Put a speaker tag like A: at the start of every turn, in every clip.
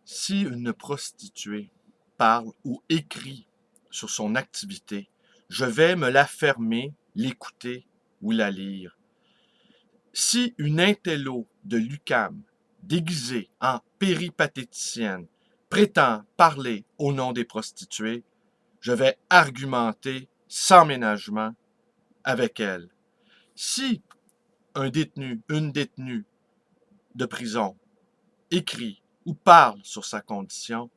A: Si une prostituée parle ou écrit sur son activité, je vais me la fermer, l'écouter ou la lire. Si une intello de l'UQAM, déguisée en péripatéticienne, prétend parler au nom des prostituées, je vais argumenter sans ménagement avec elle. Si un détenu, une détenue de prison écrit ou parle sur sa condition,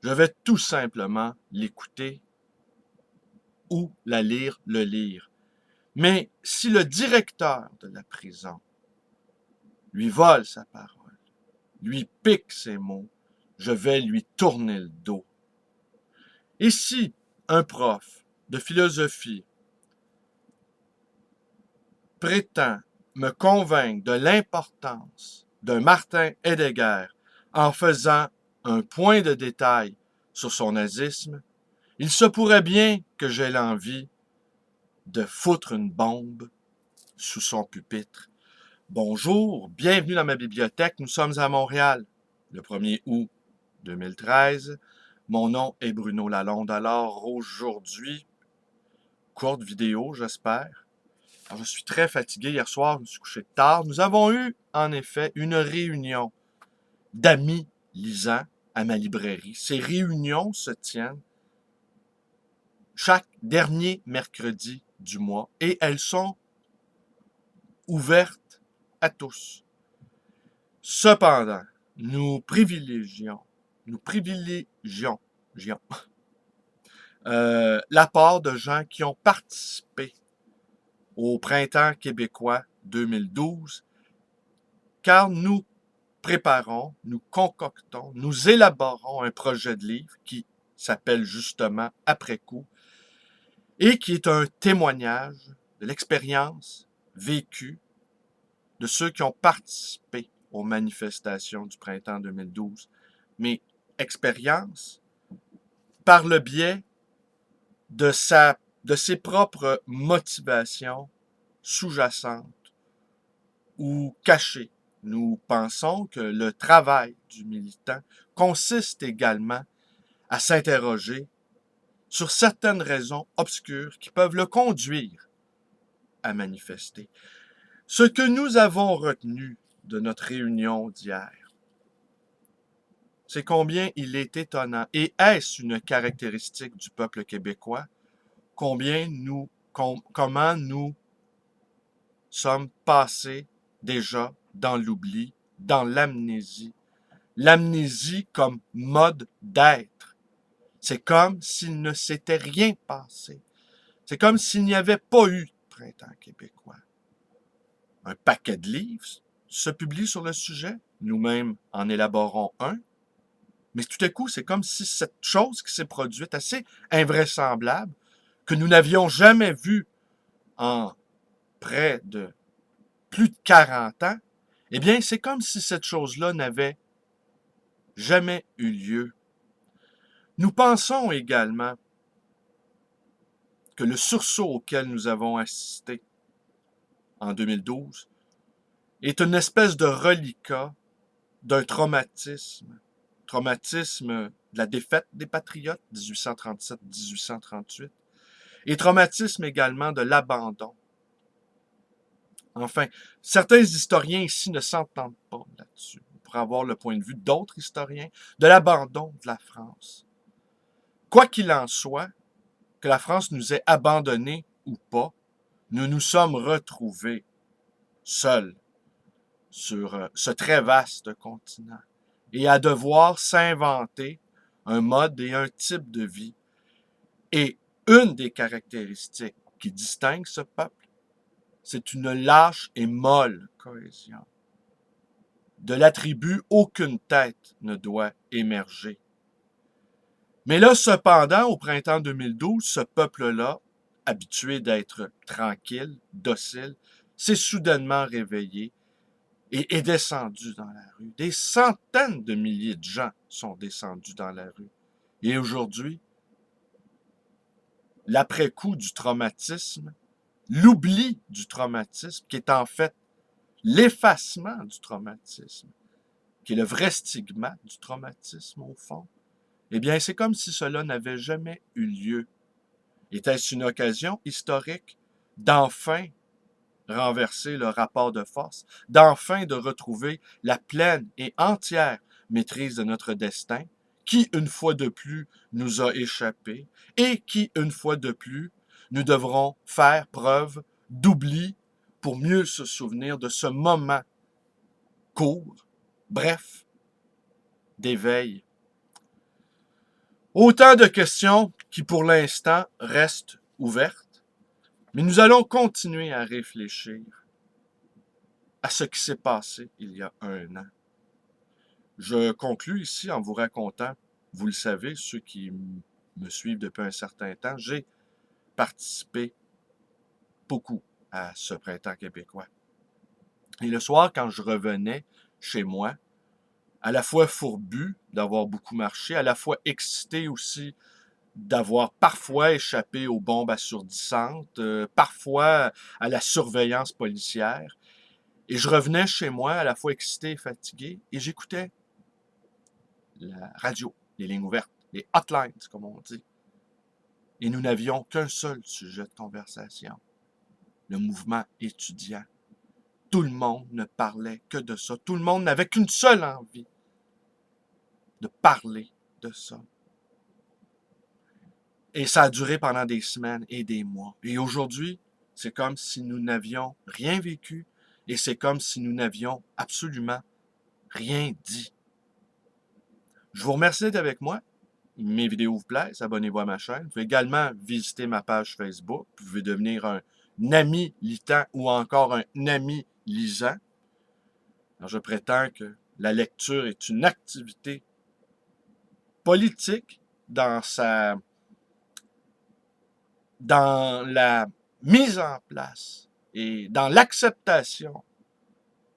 A: je vais tout simplement l'écouter ou la lire, le lire. Mais si le directeur de la prison lui vole sa parole, lui pique ses mots, je vais lui tourner le dos. Et si un prof de philosophie prétend me convaincre de l'importance d'un Martin Heidegger en faisant un point de détail sur son nazisme, il se pourrait bien que j'aie l'envie de foutre une bombe sous son pupitre. Bonjour, bienvenue dans ma bibliothèque. Nous sommes à Montréal, le 1er août 2013. Mon nom est Bruno Lalonde. Alors aujourd'hui, courte vidéo, j'espère. Alors, je suis très fatigué. Hier soir, je me suis couché tard. Nous avons eu, en effet, une réunion d'amis lisants à ma librairie. Ces réunions se tiennent chaque dernier mercredi du mois et elles sont ouvertes à tous. Cependant, nous privilégions l'apport de gens qui ont participé au Printemps québécois 2012, car nous préparons, nous concoctons, nous élaborons un projet de livre qui s'appelle justement Après coup et qui est un témoignage de l'expérience vécue de ceux qui ont participé aux manifestations du printemps 2012. Mais expérience par le biais de ses propres motivations sous-jacentes ou cachées. Nous pensons que le travail du militant consiste également à s'interroger sur certaines raisons obscures qui peuvent le conduire à manifester. Ce que nous avons retenu de notre réunion d'hier, c'est combien il est étonnant, et est-ce une caractéristique du peuple québécois, comment nous sommes passés déjà dans l'oubli, dans l'amnésie. L'amnésie comme mode d'être. C'est comme s'il ne s'était rien passé. C'est comme s'il n'y avait pas eu de printemps québécois. Un paquet de livres se publie sur le sujet. Nous-mêmes en élaborons un. Mais tout à coup, c'est comme si cette chose qui s'est produite, assez invraisemblable, que nous n'avions jamais vue en près de plus de 40 ans, eh bien, c'est comme si cette chose-là n'avait jamais eu lieu. Nous pensons également que le sursaut auquel nous avons assisté en 2012 est une espèce de reliquat d'un traumatisme de la défaite des Patriotes, 1837-1838, et traumatisme également de l'abandon. Enfin, certains historiens ici ne s'entendent pas là-dessus. On pourrait avoir le point de vue d'autres historiens de l'abandon de la France. Quoi qu'il en soit, que la France nous ait abandonnés ou pas, nous nous sommes retrouvés seuls sur ce très vaste continent et à devoir s'inventer un mode et un type de vie. Et une des caractéristiques qui distingue ce peuple, c'est une lâche et molle cohésion. De l'attribut aucune tête ne doit émerger. Mais là, cependant, au printemps 2012, ce peuple-là, habitué d'être tranquille, docile, s'est soudainement réveillé et est descendu dans la rue. Des centaines de milliers de gens sont descendus dans la rue. Et aujourd'hui, l'après-coup du traumatisme, l'oubli du traumatisme, qui est en fait l'effacement du traumatisme, qui est le vrai stigmate du traumatisme au fond, eh bien, c'est comme si cela n'avait jamais eu lieu. Était-ce une occasion historique d'enfin renverser le rapport de force, d'enfin de retrouver la pleine et entière maîtrise de notre destin, qui, une fois de plus, nous a échappé et qui, une fois de plus, nous devrons faire preuve d'oubli pour mieux se souvenir de ce moment court, bref, d'éveil. Autant de questions qui, pour l'instant, restent ouvertes, mais nous allons continuer à réfléchir à ce qui s'est passé il y a un an. Je conclus ici en vous racontant, vous le savez, ceux qui me suivent depuis un certain temps, j'ai participé beaucoup à ce printemps québécois. Et le soir, quand je revenais chez moi, à la fois fourbu d'avoir beaucoup marché, à la fois excité aussi d'avoir parfois échappé aux bombes assourdissantes, parfois à la surveillance policière. Et je revenais chez moi à la fois excité et fatigué, et j'écoutais la radio, les lignes ouvertes, les hotlines, comme on dit. Et nous n'avions qu'un seul sujet de conversation, le mouvement étudiant. Tout le monde ne parlait que de ça. Tout le monde n'avait qu'une seule envie, de parler de ça. Et ça a duré pendant des semaines et des mois. Et aujourd'hui, c'est comme si nous n'avions rien vécu et c'est comme si nous n'avions absolument rien dit. Je vous remercie d'être avec moi. Mes vidéos vous plaisent, abonnez-vous à ma chaîne. Vous pouvez également visiter ma page Facebook. Vous pouvez devenir un ami litant ou encore un ami lisant. Alors, je prétends que la lecture est une activité politique dans la mise en place et dans l'acceptation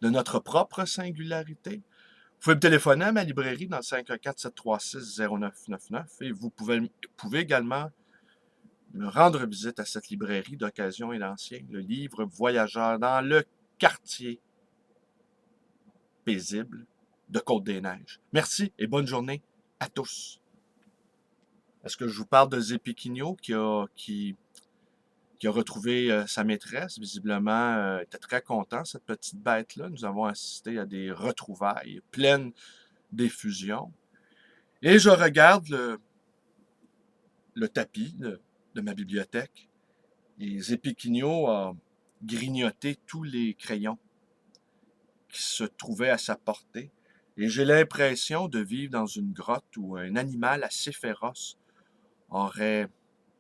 A: de notre propre singularité. Vous pouvez me téléphoner à ma librairie dans le 514-736-0999 et vous pouvez également me rendre visite à cette librairie d'occasion et d'ancien, le livre voyageur dans le quartier paisible de Côte-des-Neiges. Merci et bonne journée à tous. Est-ce que je vous parle de Zépiquinho qui a retrouvé sa maîtresse? Visiblement, était très content, cette petite bête-là. Nous avons assisté à des retrouvailles pleines d'effusion. Et je regarde le tapis de ma bibliothèque. Et Zépiquinho a grignoté tous les crayons qui se trouvaient à sa portée. Et j'ai l'impression de vivre dans une grotte où un animal assez féroce aurait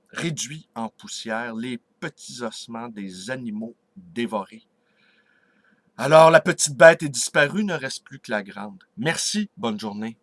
A: réduit en poussière les petits ossements des animaux dévorés. Alors la petite bête est disparue, ne reste plus que la grande. Merci, bonne journée.